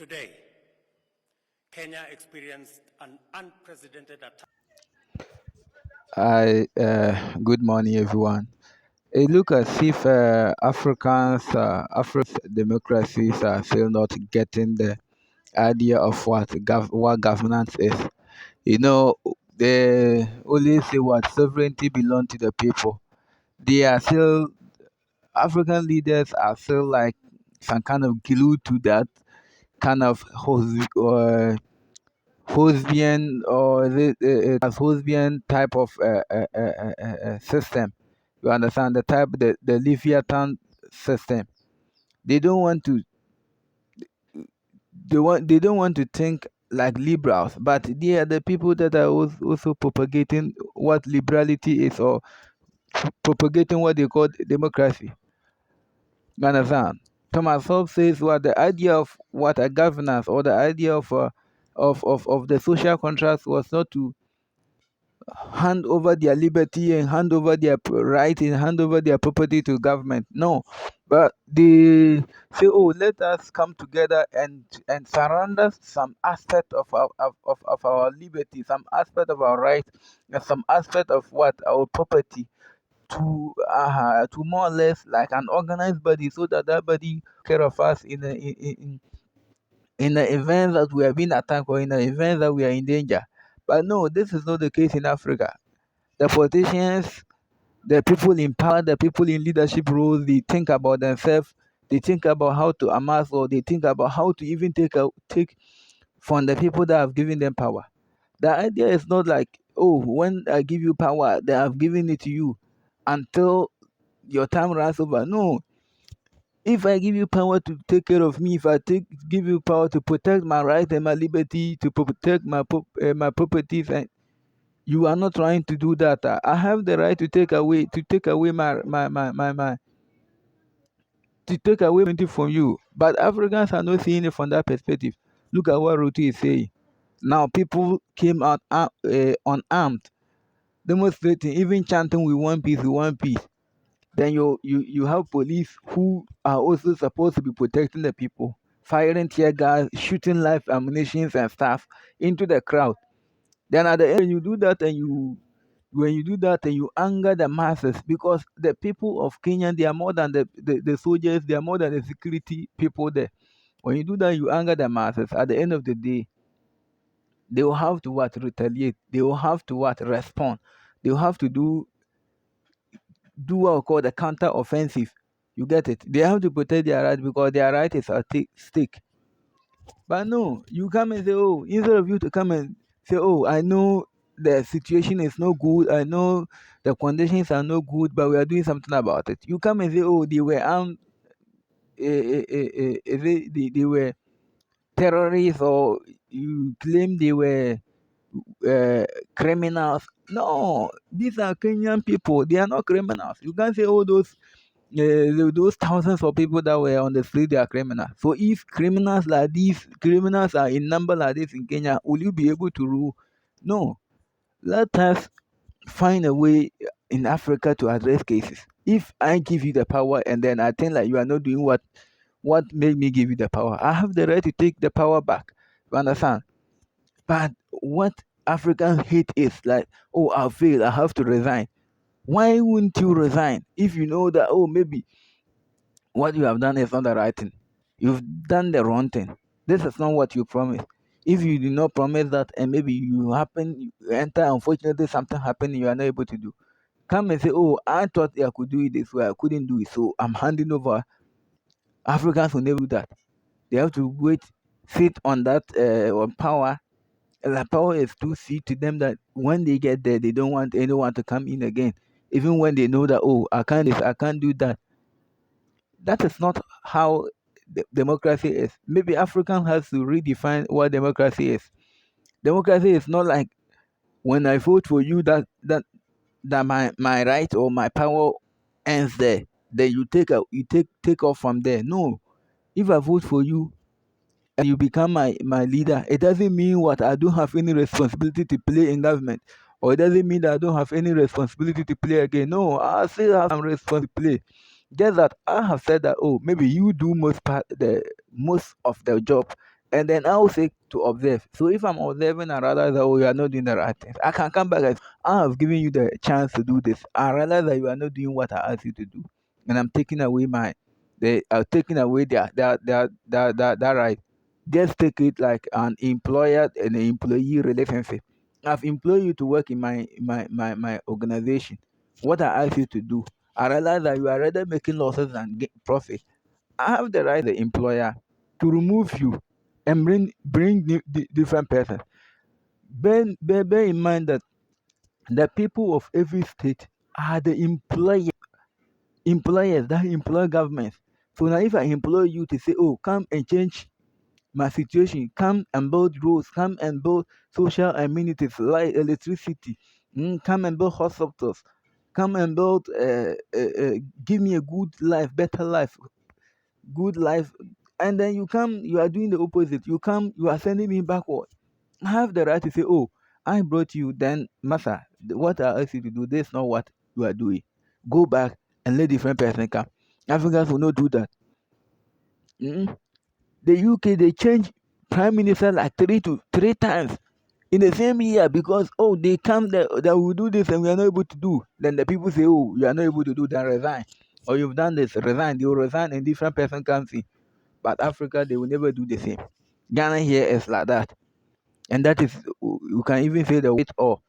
Today, Kenya experienced an unprecedented attack. Good morning, everyone. It look as if African democracies are still not getting the idea of what governance is. You know, they only say what sovereignty belongs to the people. They are still African leaders are still like some kind of glued to that kind of Hosbian or as Hosbian type of system. You understand the type the Leviathan system. They don't want to they don't want to think like liberals, but they are the people that are also propagating what liberality is or propagating what they call democracy. You understand? Thomas Hobbes says what the idea of what a governance or the idea of the social contract was not to hand over their liberty and hand over their right and hand over their property to government. No, but they say, "Oh, let us come together and surrender some aspect of our liberty, some aspect of our right, and some aspect of what our property to more or less like an organized body, so that that body care of us in the event that we are being attacked or in the event that we are in danger." But no, this is not the case in Africa. The politicians, the people in power, the people in leadership roles, they think about themselves. They think about how to amass, or they think about how to even take from the people that have given them power. The idea is not like, oh, when I give you power, they have given it to you until your time runs over. No, if I give you power to take care of me, if give you power to protect my right and my liberty, to protect my properties, and you are not trying to do that. I have the right to take away my to take away anything from you. But Africans are not seeing it from that perspective. Look at what Ruti is saying. Now people came out unarmed, demonstrating, even chanting, "We want peace, we want peace." Then you have police who are also supposed to be protecting the people, firing tear gas, shooting live ammunitions and stuff into the crowd. Then at the end, when you do that and you anger the masses, because the people of Kenya, they are more than the soldiers, they are more than the security people there. When you do that, you anger the masses. At the end of the day, they will have to what retaliate. They will have to what respond. They will have to do what we call the counter offensive. You get it? They have to protect their right because their right is at stake. But no, you come and say, "Oh," instead of you to come and say, "Oh, I know the situation is no good. I know the conditions are no good, but we are doing something about it." You come and say, "Oh, they were they were terrorists," or you claim they were criminals. No, these are Kenyan people. They are not criminals. You can't say, "Oh, those thousands of people that were on the street, they are criminals." So if criminals are in number like this in Kenya, will you be able to rule? No. Let us find a way in Africa to address cases. If I give you the power and then I think like you are not doing what made me give you the power, I have the right to take the power back. You understand? But what Africans hate is like, "Oh, I failed, I have to resign." Why wouldn't you resign if you know that, oh, maybe what you have done is not the right thing? You've done the wrong thing. This is not what you promised. If you did not promise that and maybe you enter, unfortunately something happened, you are not able to do. Come and say, "Oh, I thought I could do it this way, I couldn't do it, so I'm handing over." Africans will never do that. They have to sit on that on power. And the power is too sweet to them that when they get there, they don't want anyone to come in again. Even when they know that, "Oh, I can't this, I can't do that." That is not how democracy is. Maybe African has to redefine what democracy is. Democracy is not like when I vote for you that my right or my power ends there. Then you take off from there. No. If I vote for you and you become my leader, it doesn't mean what I don't have any responsibility to play in government. Or it doesn't mean that I don't have any responsibility to play again. No, I still have some responsibility to play. Just that I have said that, oh, maybe you do most of the job And then I will say to observe. So if I'm observing and realize that, oh, you are not doing the right things, I can come back and say, I have given you the chance to do this. I realize that you are not doing what I asked you to do, and I'm taking away they are taking away their right. Just take it like an employer and an employee relationship. I've employed you to work in my organization. What I ask you to do, I realize that you are rather making losses than profit. I have the right, the employer, to remove you and bring different persons. Bear in mind that the people of every state are the employers that employ governments. So now if I employ you to say, oh, come and change my situation, come and build roads, come and build social amenities like electricity, come and build hospitals, come and build, give me a good life, better life, good life, and then you are doing the opposite. You are sending me backward. I have the right to say, oh, I brought you, then master, what I asked you to do, this is not what you are doing. Go back and let different person come. Africans will not do that. Mm. The UK, they change prime minister like three times in the same year because, oh, they come there that will do this and we are not able to do. Then the people say, oh, you are not able to do, then resign. Or you've done this, resign. They will resign and different person comes in. But Africa, they will never do the same. Ghana here is like that. And that is, you can even say the weight all.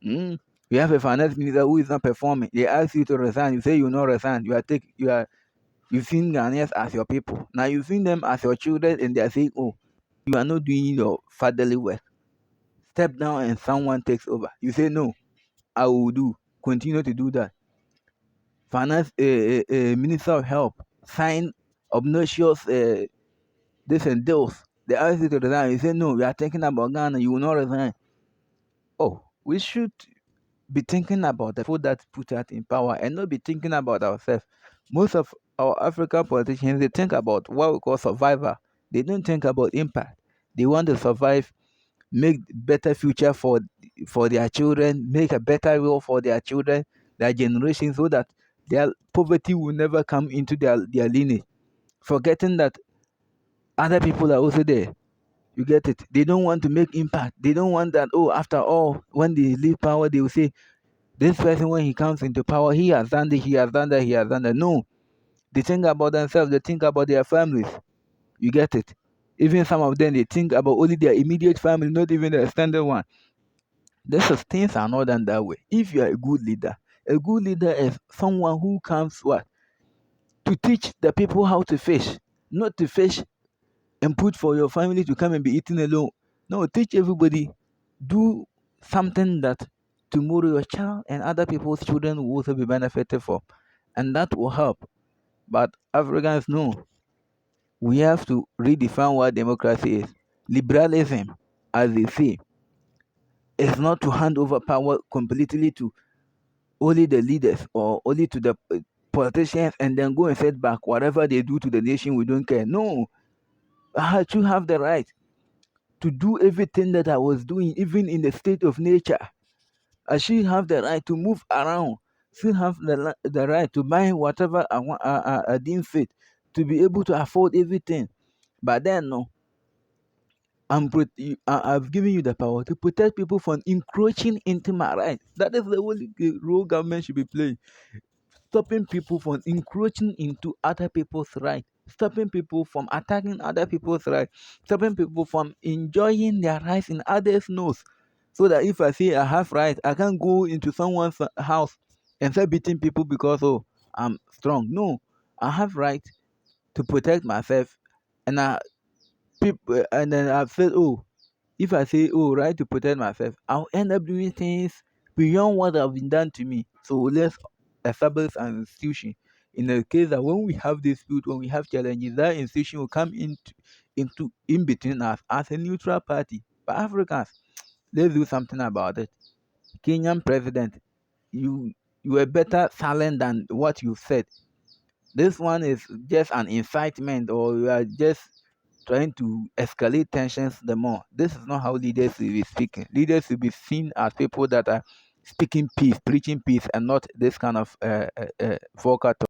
We have a finance minister who is not performing. They ask you to resign. You say you not resign. You've seen Ghanaians as your people. Now you've seen them as your children and they are saying, oh, you are not doing your fatherly work. Step down and someone takes over. You say, no, I will do. Continue to do that. Finance Minister of Health sign obnoxious this and those. They ask you to resign. You say, no, we are thinking about Ghana. You will not resign. Oh, we should be thinking about the people that put us in power and not be thinking about ourselves. Most of our African politicians, they think about what we call survival. They don't think about impact. They want to survive, make better future for their children, make a better world for their children, their generation, so that their poverty will never come into their lineage. Forgetting that other people are also there. You get it? They don't want to make impact. They don't want that, oh, after all, when they leave power, they will say, this person, when he comes into power, he has done this, he has done that, he has done that. No, they think about themselves, they think about their families. You get it? Even some of them, they think about only their immediate family, not even the extended one. Things are not done that way. If you are a good leader is someone who comes what? To teach the people how to fish, not to fish and put for your family to come and be eaten alone. No, teach everybody. Do something that tomorrow your child and other people's children will also be benefited from, and that will help. But Africans know we have to redefine what democracy is. Liberalism, as they say, is not to hand over power completely to only the leaders or only to the politicians and then go and set back whatever they do to the nation. We don't care. No, I should have the right to do everything that I was doing, even in the state of nature. I should have the right to move around, still have the right to buy whatever I want, I deem fit, to be able to afford everything. But then, no, I've given you the power to protect people from encroaching into my rights. That is the only role government should be playing. Stopping people from encroaching into other people's rights, stopping people from attacking other people's rights, stopping people from enjoying their rights in others' nose. So that if I say I have rights, I can't go into someone's house and start beating people because, oh, I'm strong. No, I have right to protect myself, and and then I've said, oh, if I say, oh, right to protect myself, I'll end up doing things beyond what have been done to me. So let's establish an institution. In the case that when we have dispute, when we have challenges, that institution will come in between us as a neutral party. But Africans, let's do something about it. Kenyan president, you were better silent than what you said. This one is just an incitement, or you are just trying to escalate tensions the more. This is not how leaders will be speaking. Leaders will be seen as people that are speaking peace, preaching peace, and not this kind of vocal talk.